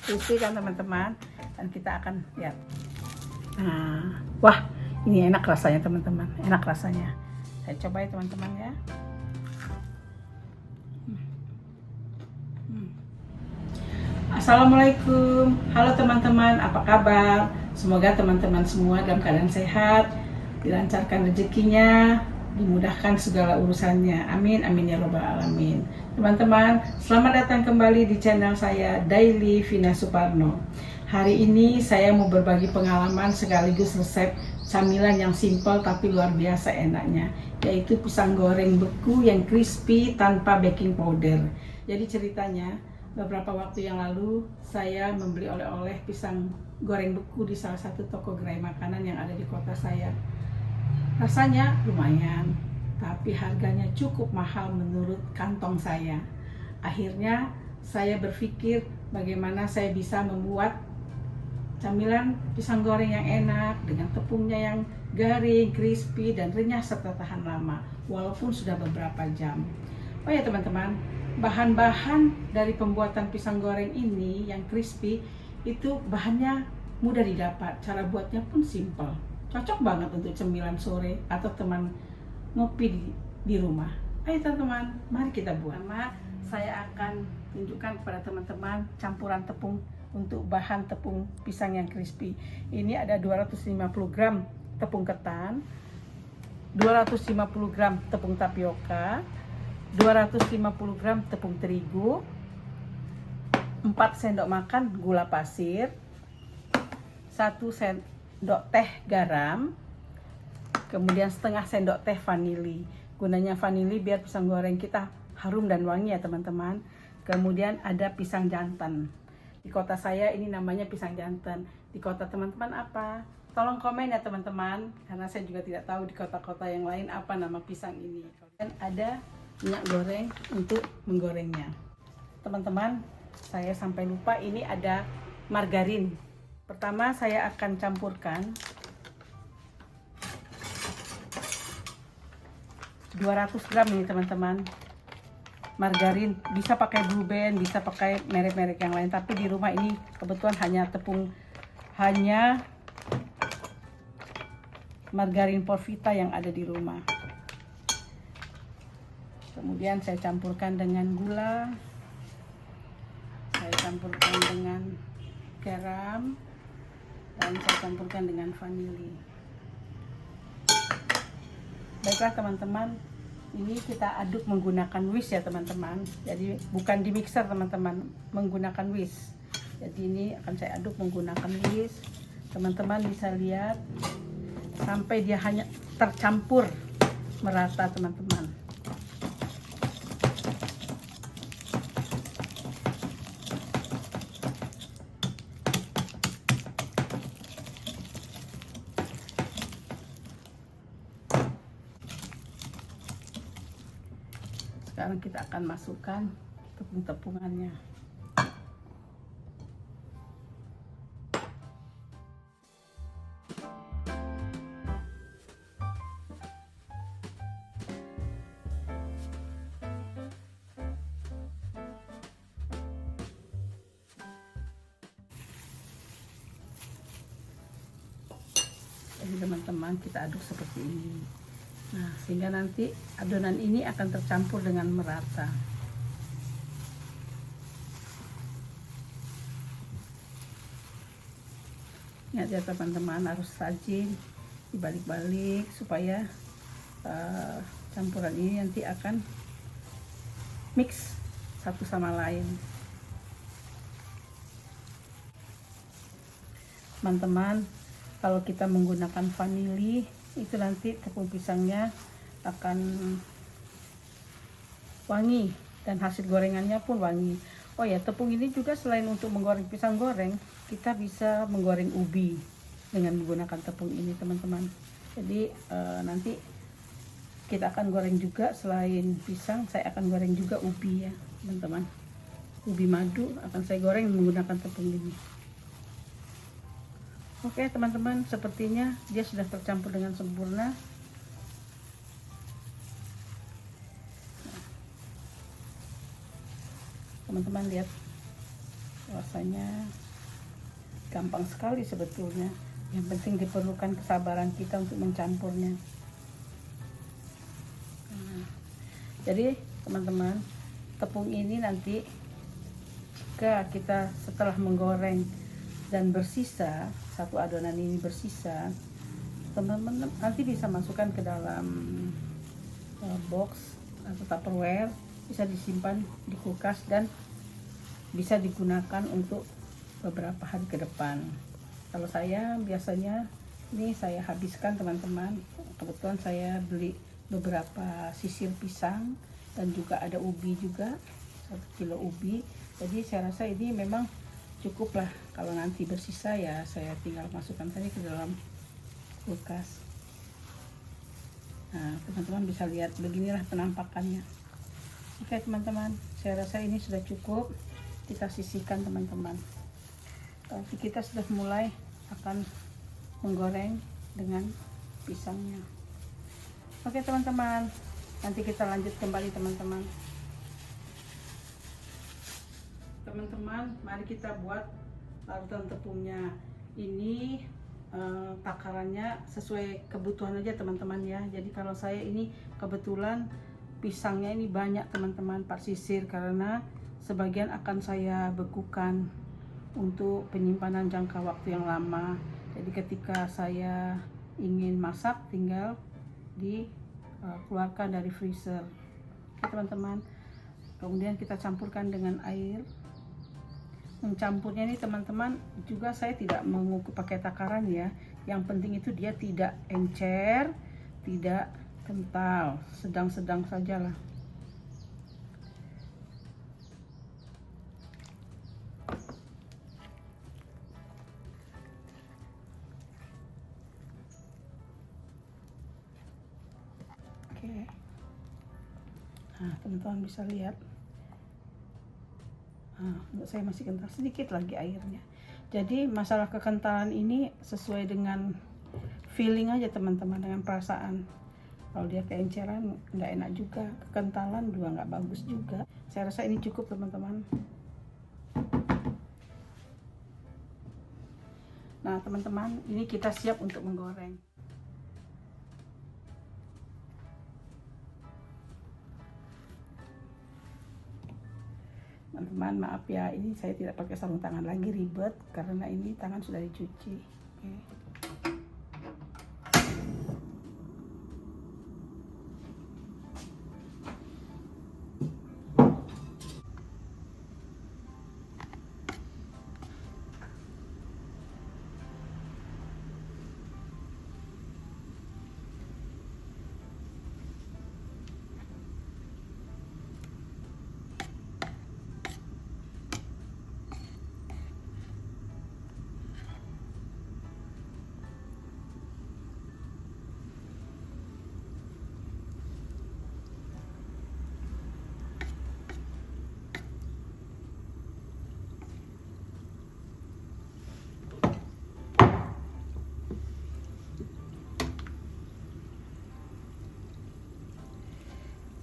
crispy kan teman-teman, dan kita akan lihat. Nah, wah ini enak rasanya teman-teman, enak rasanya. Saya coba ya teman-teman ya. Assalamualaikum, halo teman-teman, apa kabar? Semoga teman-teman semua dalam keadaan sehat, dilancarkan rezekinya, dimudahkan segala urusannya. Amin, amin ya robbal alamin. Teman-teman, selamat datang kembali di channel saya Daily Vina Suparno. Hari ini saya mau berbagi pengalaman sekaligus resep camilan yang simple tapi luar biasa enaknya, yaitu pisang goreng beku yang crispy tanpa baking powder. Jadi ceritanya, beberapa waktu yang lalu saya membeli oleh-oleh pisang goreng beku di salah satu toko gerai makanan yang ada di kota saya. Rasanya lumayan, tapi harganya cukup mahal menurut kantong saya. Akhirnya saya berpikir bagaimana saya bisa membuat camilan pisang goreng yang enak dengan tepungnya yang garing, crispy, dan renyah serta tahan lama walaupun sudah beberapa jam. Oh ya teman-teman, bahan-bahan dari pembuatan pisang goreng ini yang crispy itu bahannya mudah didapat, cara buatnya pun simple, cocok banget untuk cemilan sore atau teman ngopi di rumah. Ayo teman-teman, mari kita buat. Pertama, saya akan tunjukkan kepada teman-teman campuran tepung untuk bahan tepung pisang yang crispy. Ini ada 250 gram tepung ketan, 250 gram tepung tapioka, 250 gram tepung terigu, 4 sendok makan gula pasir, 1 sendok teh garam, kemudian setengah sendok teh vanili. Gunanya vanili biar pisang goreng kita harum dan wangi ya teman-teman. Kemudian ada pisang jantan. Di kota saya ini namanya pisang jantan. Di kota teman-teman apa? Tolong komen ya teman-teman, karena saya juga tidak tahu di kota-kota yang lain apa nama pisang ini. Dan ada minyak goreng untuk menggorengnya. Teman-teman, saya sampai lupa, ini ada margarin. Pertama saya akan campurkan 200 gram ini teman-teman. Margarin, bisa pakai Blue Band, bisa pakai merek-merek yang lain, tapi di rumah ini kebetulan hanya margarin Porvita yang ada di rumah. Kemudian saya campurkan dengan gula, saya campurkan dengan garam, dan saya campurkan dengan vanili. Baiklah teman-teman, ini kita aduk menggunakan whisk ya teman-teman. Jadi bukan di mixer teman-teman, menggunakan whisk. Jadi ini akan saya aduk menggunakan whisk. Teman-teman bisa lihat sampai dia hanya tercampur merata teman-teman. Sekarang kita akan masukkan tepung-tepungannya. Jadi teman-teman, kita aduk seperti ini. Nah, sehingga nanti adonan ini akan tercampur dengan merata. Ingat ya teman-teman, harus rajin dibalik-balik supaya campuran ini nanti akan mix satu sama lain. Teman-teman, kalau kita menggunakan vanili, itu nanti tepung pisangnya akan wangi dan hasil gorengannya pun wangi. Oh ya, tepung ini juga selain untuk menggoreng pisang goreng, kita bisa menggoreng ubi dengan menggunakan tepung ini teman-teman. Jadi nanti kita akan goreng juga, selain pisang saya akan goreng juga ubi ya teman-teman. Ubi madu akan saya goreng menggunakan tepung ini. Oke teman-teman, sepertinya dia sudah tercampur dengan sempurna. Teman-teman lihat, Rasanya gampang sekali sebetulnya. Yang penting diperlukan kesabaran kita untuk mencampurnya. Jadi teman-teman, tepung ini nanti jika kita setelah menggoreng dan bersisa, satu adonan ini bersisa, teman-teman nanti bisa masukkan ke dalam box atau tupperware, bisa disimpan di kulkas dan bisa digunakan untuk beberapa hari ke depan. Kalau saya biasanya ini saya habiskan teman-teman, kebetulan saya beli beberapa sisir pisang dan juga ada ubi juga, 1 kilo ubi. Jadi saya rasa ini memang cukup lah, kalau nanti bersisa ya saya tinggal masukkan saja ke dalam kulkas. Nah teman-teman bisa lihat beginilah penampakannya. Oke teman-teman, saya rasa ini sudah cukup. Kita sisihkan teman-teman. Tapi kita sudah mulai akan menggoreng dengan pisangnya. Oke teman-teman, nanti kita lanjut kembali teman-teman. Teman-teman, mari kita buat larutan tepungnya. Ini takarannya sesuai kebutuhan aja teman-teman ya. Jadi kalau saya ini kebetulan pisangnya ini banyak teman-teman, 4 sisir, karena sebagian akan saya bekukan untuk penyimpanan jangka waktu yang lama. Jadi ketika saya ingin masak tinggal dikeluarkan dari freezer. Oke teman-teman, kemudian kita campurkan dengan air. Mencampurnya ini teman-teman juga saya tidak mengukur pakai takaran ya. Yang penting itu dia tidak encer, tidak kental, sedang-sedang sajalah. Oke. Nah, teman-teman bisa lihat. Menurut saya masih kental, sedikit lagi airnya. Jadi masalah kekentalan ini sesuai dengan feeling aja teman-teman, dengan perasaan. Kalau dia keenceran nggak enak juga, kekentalan juga nggak bagus juga. Saya rasa ini cukup teman-teman. Nah teman-teman, ini kita siap untuk menggoreng. Teman-teman maaf ya, ini saya tidak pakai sarung tangan lagi, ribet karena ini tangan sudah dicuci. Oke.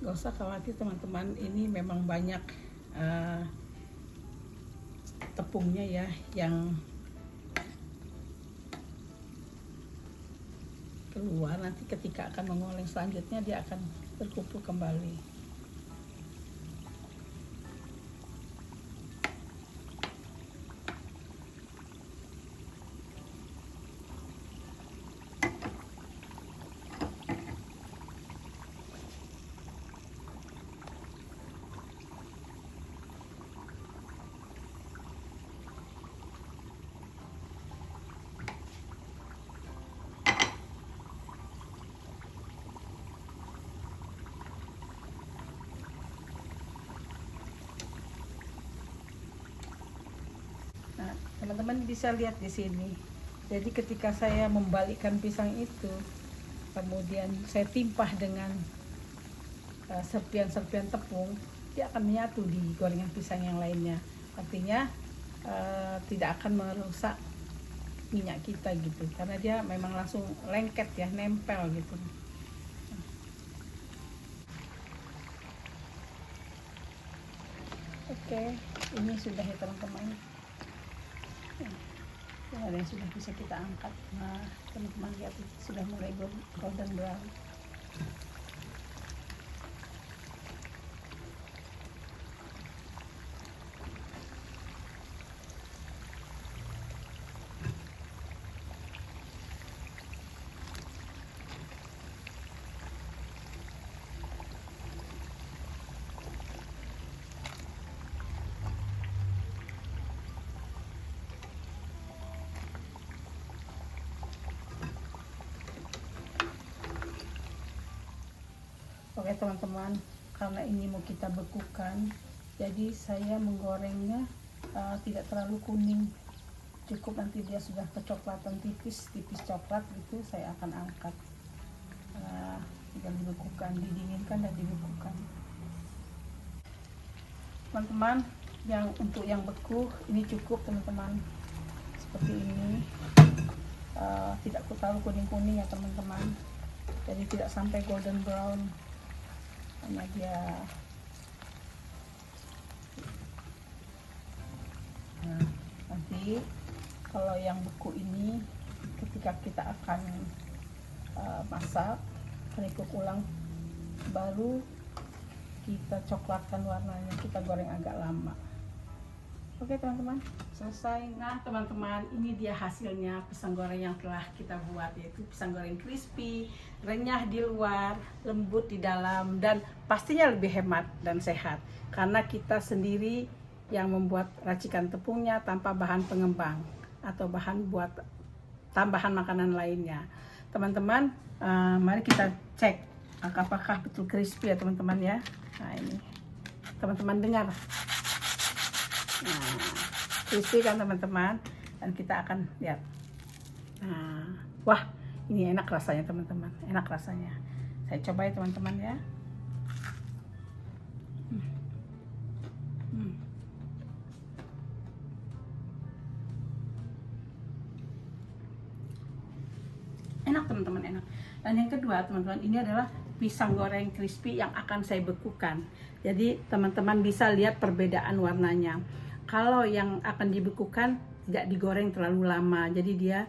Gak usah khawatir teman-teman, ini memang banyak tepungnya ya yang keluar. Nanti ketika akan mengoleng selanjutnya dia akan terkumpul kembali. Teman-teman bisa lihat di sini. Jadi ketika saya membalikkan pisang itu, kemudian saya timpah dengan serpian-serpian tepung, dia akan menyatu di gorengan pisang yang lainnya. Artinya tidak akan merusak minyak kita gitu, karena dia memang langsung lengket ya, nempel gitu. Oke, ini sudah ya teman-teman. ada yang sudah bisa kita angkat. Nah, teman-teman lihat sudah mulai golden brown. Oke teman-teman, karena ini mau kita bekukan, jadi saya menggorengnya tidak terlalu kuning, cukup nanti dia sudah kecoklatan tipis coklat gitu, saya akan angkat. Tinggal dibekukan, didinginkan dan dibekukan. Teman-teman, untuk yang beku ini cukup teman-teman, seperti ini. Tidak terlalu kuning-kuning ya teman-teman, jadi tidak sampai golden brown. Hanya dia nanti kalau yang beku ini ketika kita akan masak, keripik ulang, baru kita coklatkan warnanya, kita goreng agak lama. Oke teman-teman, selesai. Nah teman-teman, ini dia hasilnya pisang goreng yang telah kita buat, yaitu pisang goreng crispy, renyah di luar, lembut di dalam, dan pastinya lebih hemat dan sehat karena kita sendiri yang membuat racikan tepungnya tanpa bahan pengembang atau bahan buat tambahan makanan lainnya. Teman-teman, mari kita cek apakah betul crispy ya teman-teman ya. Nah ini teman-teman dengar. Nah, crispy kan teman-teman, dan kita akan lihat. Nah, wah, ini enak rasanya teman-teman, enak rasanya. Saya coba ya teman-teman ya. Enak teman-teman, enak. Dan yang kedua teman-teman, ini adalah pisang goreng crispy yang akan saya bekukan. Jadi teman-teman bisa lihat perbedaan warnanya. Kalau yang akan dibekukan tidak digoreng terlalu lama, jadi dia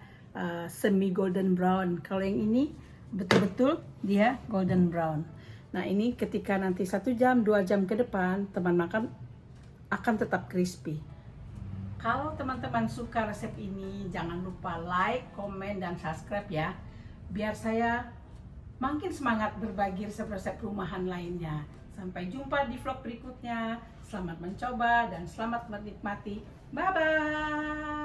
semi golden brown. Kalau yang ini betul-betul dia golden brown. Nah ini ketika nanti 1 jam 2 jam ke depan teman makan akan tetap crispy. Kalau teman-teman suka resep ini, jangan lupa like, komen, dan subscribe ya, biar saya makin semangat berbagi resep-resep rumahan lainnya. Sampai jumpa di vlog berikutnya. Selamat mencoba dan selamat menikmati. Bye-bye.